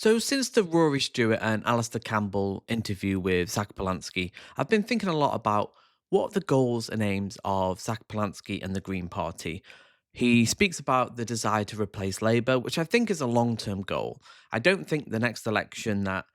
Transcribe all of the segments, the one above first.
So, since the Rory Stewart and Alistair Campbell interview with Zack Polanski, I've been thinking a lot about what are the goals and aims of Zack Polanski and the Green Party. He speaks about the desire to replace Labour, which I think is a long term goal. I don't think the next election that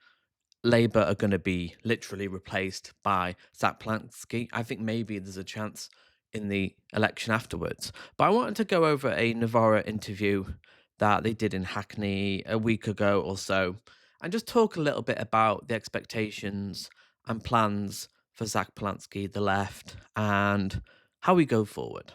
Labour are going to be literally replaced by Zack Polanski. I think maybe there's a chance in the election afterwards. But I wanted to go over a Novara interview that they did in Hackney a week ago or so and just talk a little bit about the expectations and plans for Zack Polanski, the left, and how we go forward.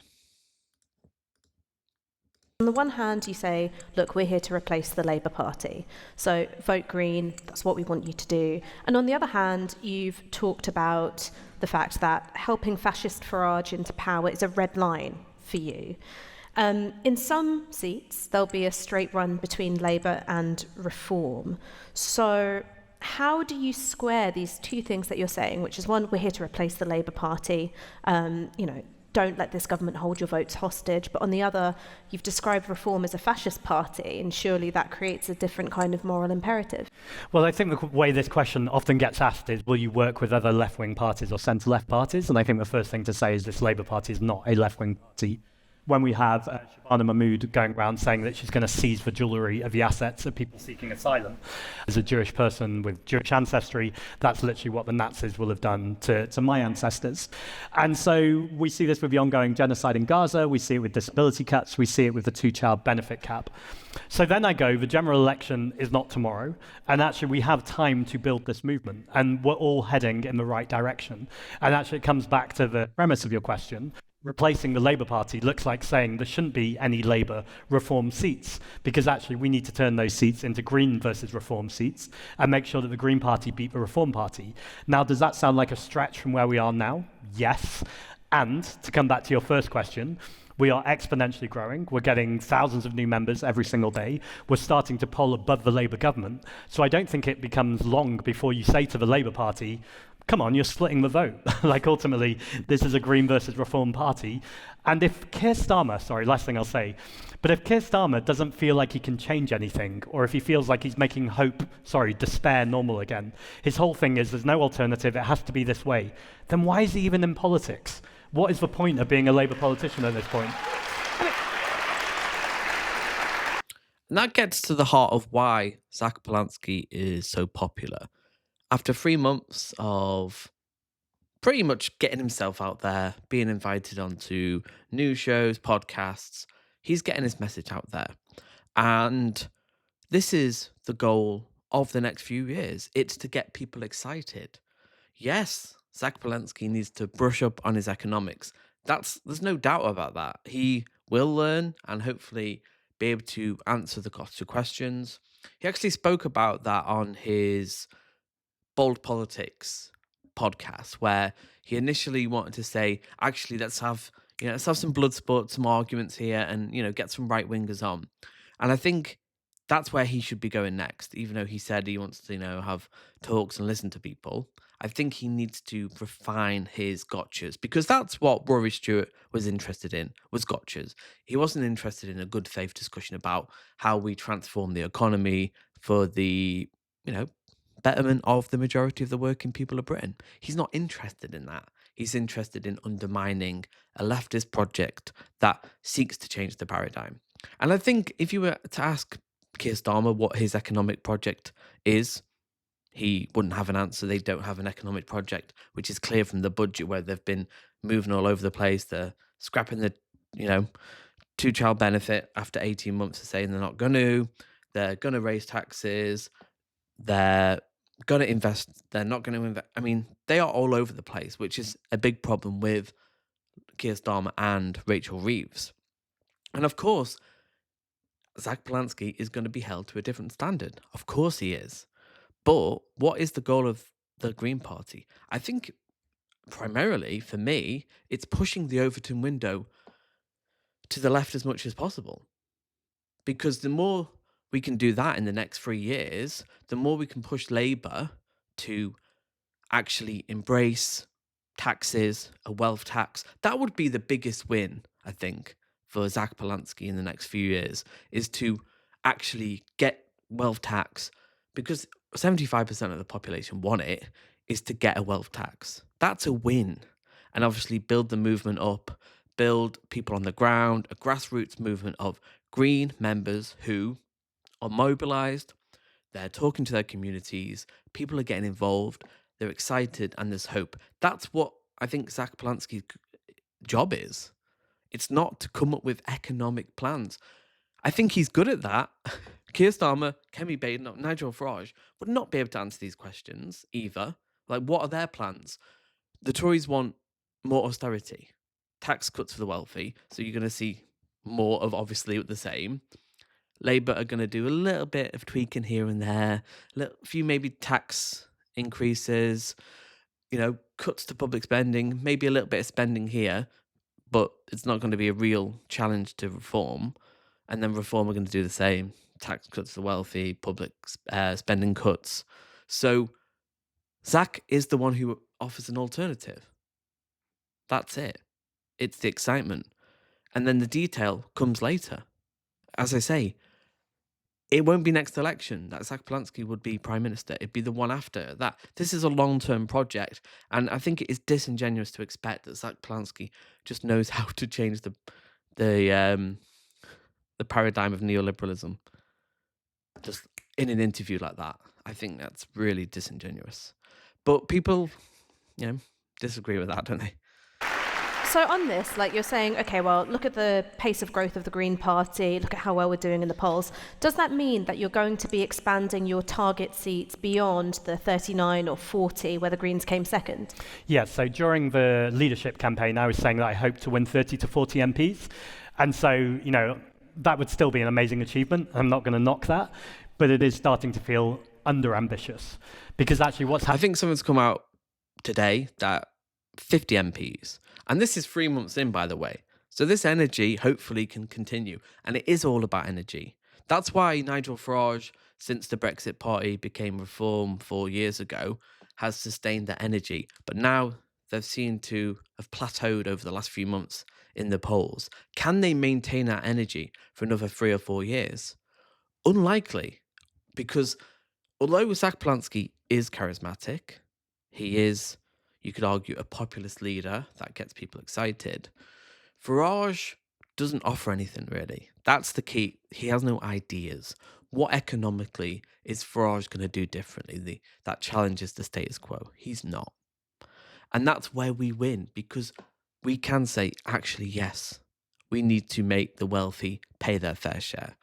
On the one hand, you say, look, we're here to replace the Labour Party. So vote Green, that's what we want you to do. And on the other hand, you've talked about the fact that helping fascist Farage into power is a red line for you. In some seats, there'll be a straight run between Labour and Reform. So how do you square these two things that you're saying, which is one, we're here to replace the Labour Party, don't let this government hold your votes hostage. But on the other, you've described Reform as a fascist party, and surely that creates a different kind of moral imperative. Well, I think the way this question often gets asked is, will you work with other left-wing parties or centre-left parties? And I think the first thing to say is this Labour Party is not a left-wing party. When we have Shabana Mahmood going around saying that she's going to seize the jewellery of the assets of people seeking asylum, as a Jewish person with Jewish ancestry, that's literally what the Nazis will have done to my ancestors. And so we see this with the ongoing genocide in Gaza, we see it with disability cuts, we see it with the two-child benefit cap. So then I go, the general election is not tomorrow, and actually we have time to build this movement, and we're all heading in the right direction. And actually it comes back to the premise of your question. Replacing the Labour Party looks like saying there shouldn't be any Labour Reform seats, because actually we need to turn those seats into Green versus Reform seats and make sure that the Green Party beat the Reform Party. Now, does that sound like a stretch from where we are now? Yes. And to come back to your first question, we are exponentially growing. We're getting thousands of new members every single day. We're starting to poll above the Labour government. So I don't think it becomes long before you say to the Labour Party, come on, you're splitting the vote. Like, ultimately, this is a Green versus Reform party. And if Keir Starmer, last thing I'll say, but if Keir Starmer doesn't feel like he can change anything, or if he feels like he's making despair normal again, his whole thing is there's no alternative, it has to be this way, then why is he even in politics? What is the point of being a Labour politician at this point? And that gets to the heart of why Zack Polanski is so popular. After 3 months of pretty much getting himself out there, being invited onto news shows, podcasts, he's getting his message out there. And this is the goal of the next few years. It's to get people excited. Yes, Zack Polanski needs to brush up on his economics. There's no doubt about that. He will learn and hopefully be able to answer the questions. He actually spoke about that on his Bold Politics podcast, where he initially wanted to say, actually, let's have some blood sport, some arguments here, and get some right wingers on. And I think that's where he should be going next. Even though he said he wants to have talks and listen to people, I think he needs to refine his gotchas, because that's what Rory Stewart was interested in, was gotchas. He wasn't interested in a good faith discussion about how we transform the economy for the betterment of the majority of the working people of Britain. He's not interested in that. He's interested in undermining a leftist project that seeks to change the paradigm. And I think if you were to ask Keir Starmer what his economic project is, he wouldn't have an answer. They don't have an economic project, which is clear from the budget, where they've been moving all over the place. They're scrapping the, two-child benefit after 18 months of saying they're not going to. They're going to raise taxes. They're going to invest. They're not going to invest. I mean, they are all over the place, which is a big problem with Keir Starmer and Rachel Reeves. And of course, Zack Polanski is going to be held to a different standard. Of course he is. But what is the goal of the Green Party? I think primarily, for me, it's pushing the Overton window to the left as much as possible. Because the more we can do that in the next 3 years, the more we can push Labour to actually embrace taxes, a wealth tax. That would be the biggest win, I think, for Zack Polanski in the next few years, is to actually get wealth tax because 75% of the population want it, is to get a wealth tax. That's a win. And obviously build the movement up, build people on the ground, a grassroots movement of Green members who are mobilized, they're talking to their communities, people are getting involved, they're excited, and there's hope. That's what I think Zack Polanski's job is. It's not to come up with economic plans. I think he's good at that. Keir Starmer, Kemi Baden, Nigel Farage would not be able to answer these questions either. Like, what are their plans? The Tories want more austerity, tax cuts for the wealthy. So you're going to see more of obviously the same. Labour are going to do a little bit of tweaking here and there, a few maybe tax increases, cuts to public spending, maybe a little bit of spending here, but it's not going to be a real challenge to reform. And then Reform are going to do the same. Tax cuts for the wealthy, public spending cuts. So Zack is the one who offers an alternative. That's it. It's the excitement. And then the detail comes later. As I say, it won't be next election that Zack Polanski would be Prime Minister. It'd be the one after that. This is a long-term project. And I think it is disingenuous to expect that Zack Polanski just knows how to change the paradigm of neoliberalism just in an interview like that. I think that's really disingenuous. But people, disagree with that, don't they? So on this, like you're saying, okay, well, look at the pace of growth of the Green Party, look at how well we're doing in the polls. Does that mean that you're going to be expanding your target seats beyond the 39 or 40 where the Greens came second? Yeah, so during the leadership campaign, I was saying that I hope to win 30 to 40 MPs. And so, that would still be an amazing achievement. I'm not going to knock that, but it is starting to feel under-ambitious. Because actually I think something's come out today that 50 MPs, and this is 3 months in, by the way. So this energy hopefully can continue, and it is all about energy. That's why Nigel Farage, since the Brexit Party became Reform 4 years ago, has sustained that energy. But now they've seemed to have plateaued over the last few months in the polls. Can they maintain that energy for another 3 or 4 years? Unlikely, because although Zack Polanski is charismatic, he is, you could argue, a populist leader that gets people excited. Farage doesn't offer anything, really. That's the key. He has no ideas. What economically is Farage going to do differently that challenges the status quo? He's not. And that's where we win, because we can say, actually, yes, we need to make the wealthy pay their fair share.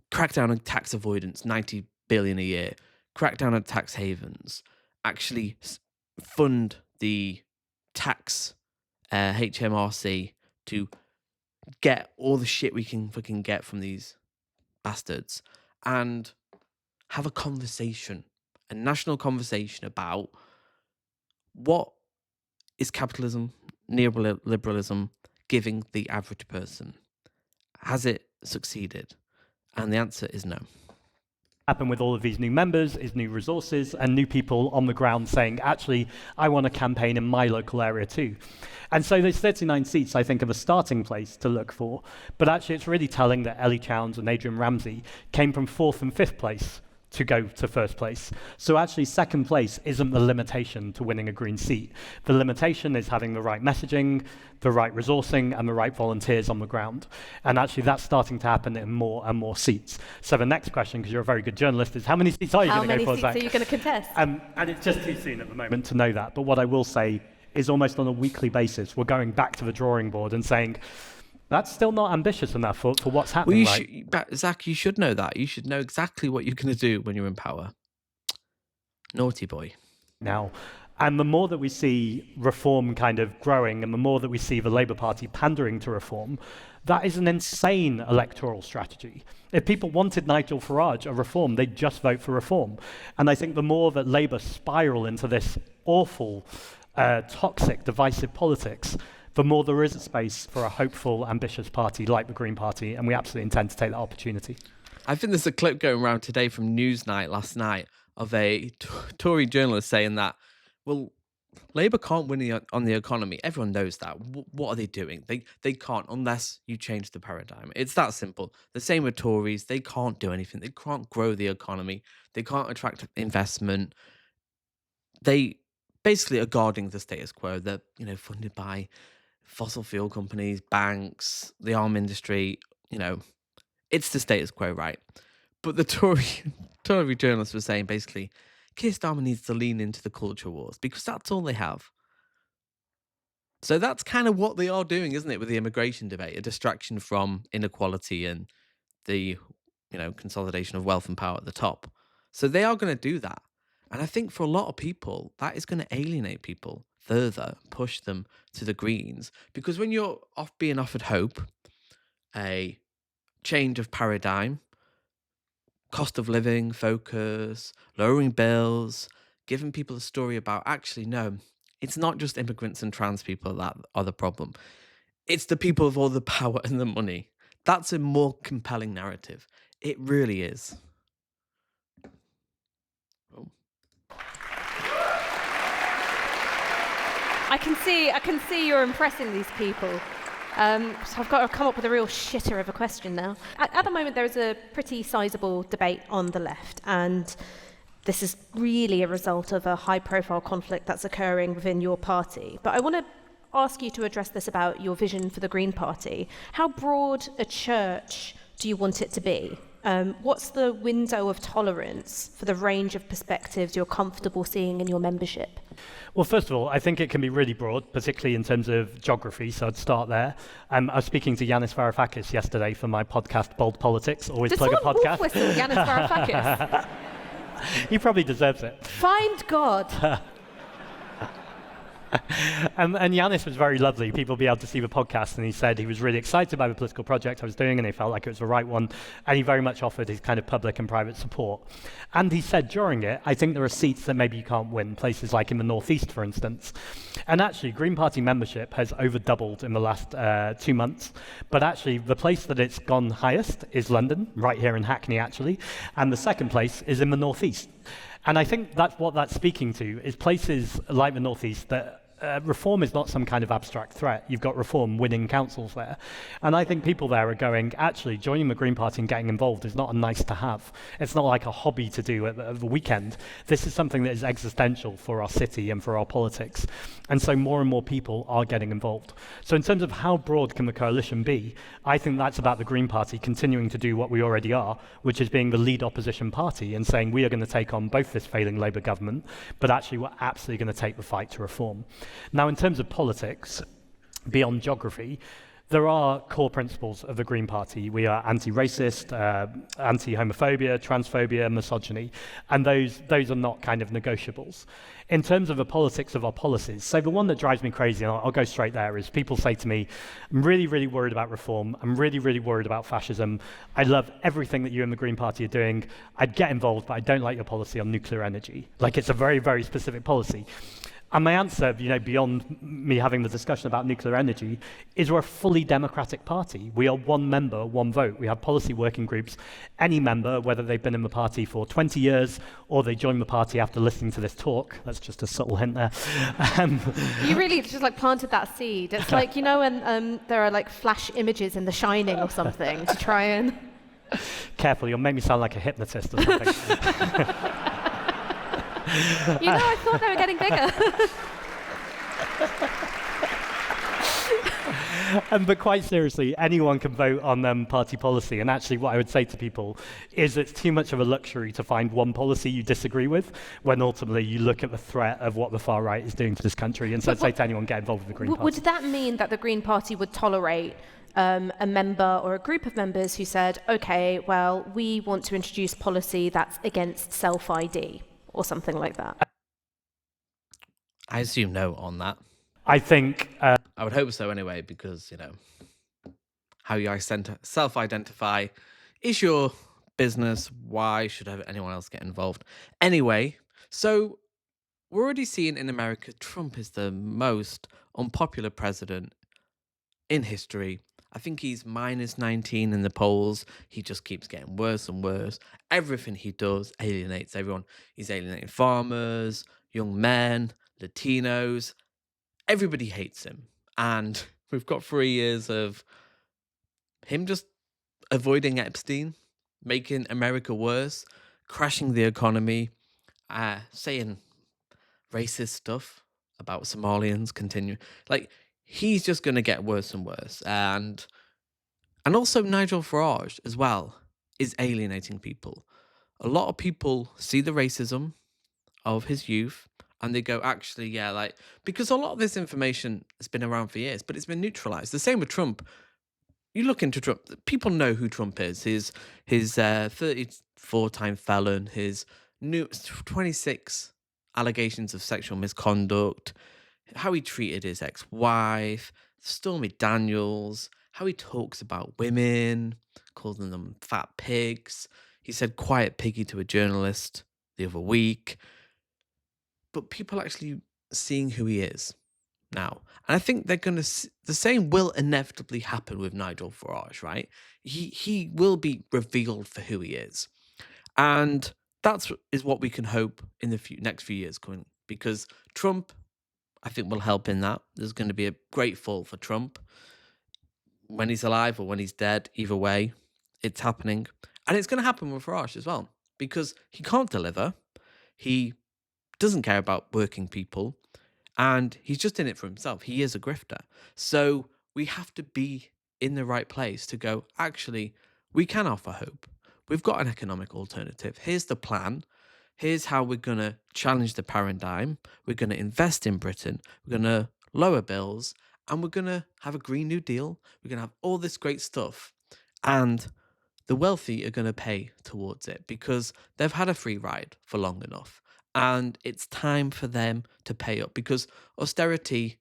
Crack down on tax avoidance, 90 billion a year. Crack down on tax havens. Actually fund the tax HMRC to get all the shit we can fucking get from these bastards, and have a conversation, a national conversation about what is capitalism, neoliberalism giving the average person. Has it succeeded? And the answer is no. Happen with all of these new members is new resources and new people on the ground saying, actually, I want to campaign in my local area too. And so those 39 seats, I think, are a starting place to look for. But actually, it's really telling that Ellie Chowns and Adrian Ramsey came from 4th and 5th place to go to 1st place. So actually, 2nd place isn't the limitation to winning a Green seat. The limitation is having the right messaging, the right resourcing, and the right volunteers on the ground. And actually, that's starting to happen in more and more seats. So the next question, because you're a very good journalist, is how many seats are you going to go for, Zack? How many seats are you going to contest? And it's just too soon at the moment to know that. But what I will say is almost on a weekly basis, we're going back to the drawing board and saying, that's still not ambitious enough for what's happening. Zack, you should know that. You should know exactly what you're going to do when you're in power. Naughty boy. Now, and the more that we see reform kind of growing, and the more that we see the Labour Party pandering to reform, that is an insane electoral strategy. If people wanted Nigel Farage a reform, they'd just vote for reform. And I think the more that Labour spiral into this awful, toxic, divisive politics, the more there is a space for a hopeful, ambitious party like the Green Party, and we absolutely intend to take that opportunity. I think there's a clip going around today from Newsnight last night of a Tory journalist saying that, well, Labour can't win on the economy. Everyone knows that. What are they doing? They can't unless you change the paradigm. It's that simple. The same with Tories. They can't do anything. They can't grow the economy. They can't attract investment. They basically are guarding the status quo. They're funded by fossil fuel companies, banks, the arm industry. You know, it's the status quo, right? But the Tory journalists were saying basically, Keir Starmer needs to lean into the culture wars because that's all they have. So that's kind of what they are doing, isn't it, with the immigration debate? A distraction from inequality and the consolidation of wealth and power at the top. So they are going to do that. And I think for a lot of people, that is going to alienate people further, push them to the Greens. Because when you're being offered hope, a change of paradigm, cost of living focus, lowering bills, giving people a story about actually, no, it's not just immigrants and trans people that are the problem. It's the people with all the power and the money. That's a more compelling narrative. It really is. Oh. I can see you're impressing these people. So I've got to come up with a real shitter of a question now. At the moment, there is a pretty sizable debate on the left, and this is really a result of a high-profile conflict that's occurring within your party. But I want to ask you to address this about your vision for the Green Party. How broad a church do you want it to be? What's the window of tolerance for the range of perspectives you're comfortable seeing in your membership? Well, first of all, I think it can be really broad, particularly in terms of geography, so I'd start there. I was speaking to Yanis Varoufakis yesterday for my podcast, Bold Politics. Always Did plug a someone podcast. wolf whistle Yanis Varoufakis? He probably deserves it. Find God. And Yanis was very lovely. People will be able to see the podcast, and he said he was really excited by the political project I was doing, and he felt like it was the right one, and he very much offered his kind of public and private support. And he said during it, I think there are seats that maybe you can't win, places like in the Northeast, for instance. And actually, Green Party membership has over doubled in the last 2 months, but actually the place that it's gone highest is London, right here in Hackney actually, and the second place is in the Northeast. And I think that's what that's speaking to, is places like the Northeast that reform is not some kind of abstract threat. You've got reform winning councils there. And I think people there are going, actually, joining the Green Party and getting involved is not a nice to have. It's not like a hobby to do at the weekend. This is something that is existential for our city and for our politics. And so more and more people are getting involved. So in terms of how broad can the coalition be, I think that's about the Green Party continuing to do what we already are, which is being the lead opposition party and saying we are going to take on both this failing Labour government, but actually we're absolutely going to take the fight to reform. Now, in terms of politics, beyond geography, there are core principles of the Green Party. We are anti-racist, anti-homophobia, transphobia, misogyny, and those are not kind of negotiables. In terms of the politics of our policies, so the one that drives me crazy, and I'll go straight there, is people say to me, I'm really, really worried about reform. I'm really, really worried about fascism. I love everything that you and the Green Party are doing. I'd get involved, but I don't like your policy on nuclear energy. Like, it's a very, very specific policy. And my answer, beyond me having the discussion about nuclear energy, is we're a fully democratic party. We are one member, one vote. We have policy working groups. Any member, whether they've been in the party for 20 years or they joined the party after listening to this talk, that's just a subtle hint there. You really just planted that seed. It's like, when there are flash images in The Shining or something to try and... Careful, you'll make me sound like a hypnotist or something. I thought they were getting bigger. But quite seriously, anyone can vote on party policy. And actually what I would say to people is it's too much of a luxury to find one policy you disagree with when ultimately you look at the threat of what the far right is doing to this country. And so I'd say to anyone, get involved with the Green Party. Would that mean that the Green Party would tolerate a member or a group of members who said, OK, well, we want to introduce policy that's against self-ID? Or something like that? I assume no on that. I think... I would hope so anyway, because, how you self-identify is your business. Why should anyone else get involved? Anyway, so we're already seeing in America, Trump is the most unpopular president in history. I think he's minus 19 in the polls. He just keeps getting worse and worse. Everything he does alienates everyone. He's alienating farmers, young men, Latinos. Everybody hates him. And we've got 3 years of him just avoiding Epstein, making America worse, crashing the economy, saying racist stuff about Somalians, continue. Like, he's just going to get worse and worse. And also Nigel Farage as well is alienating people. A lot of people see the racism of his youth and they go, actually, yeah, like, because a lot of this information has been around for years, but it's been neutralized. The same with Trump. You look into Trump, people know who Trump is. His 34-time felon, his new 26 allegations of sexual misconduct, how he treated his ex-wife, Stormy Daniels, how he talks about women, calling them fat pigs. He said quiet piggy to a journalist the other week. But people actually seeing who he is now. And I think they're going to, the same will inevitably happen with Nigel Farage, right? He will be revealed for who he is. And that's is what we can hope in the next few years coming, because Trump, I think, will help in that. There's going to be a great fall for Trump when he's alive or when he's dead. Either way, it's happening. And it's going to happen with Farage as well, because he can't deliver. He doesn't care about working people. And he's just in it for himself. He is a grifter. So we have to be in the right place to go, actually, we can offer hope. We've got an economic alternative. Here's the plan. Here's how we're going to challenge the paradigm. We're going to invest in Britain. We're going to lower bills. And we're going to have a Green New Deal. We're going to have all this great stuff. And the wealthy are going to pay towards it because they've had a free ride for long enough. And it's time for them to pay up, because austerity,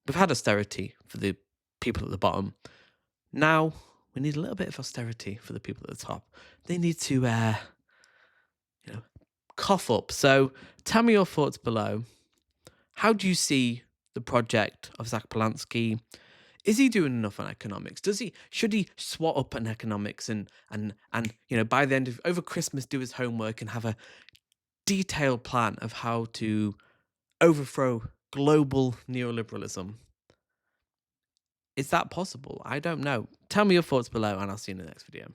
we've had austerity for the people at the bottom. Now we need a little bit of austerity for the people at the top. They need to, cough up. So tell me your thoughts below. How do you see the project of Zack Polanski? Is he doing enough on economics? Should he swat up on economics and by the end of over Christmas do his homework and have a detailed plan of how to overthrow global neoliberalism? Is that possible? I don't know. Tell me your thoughts below and I'll see you in the next video.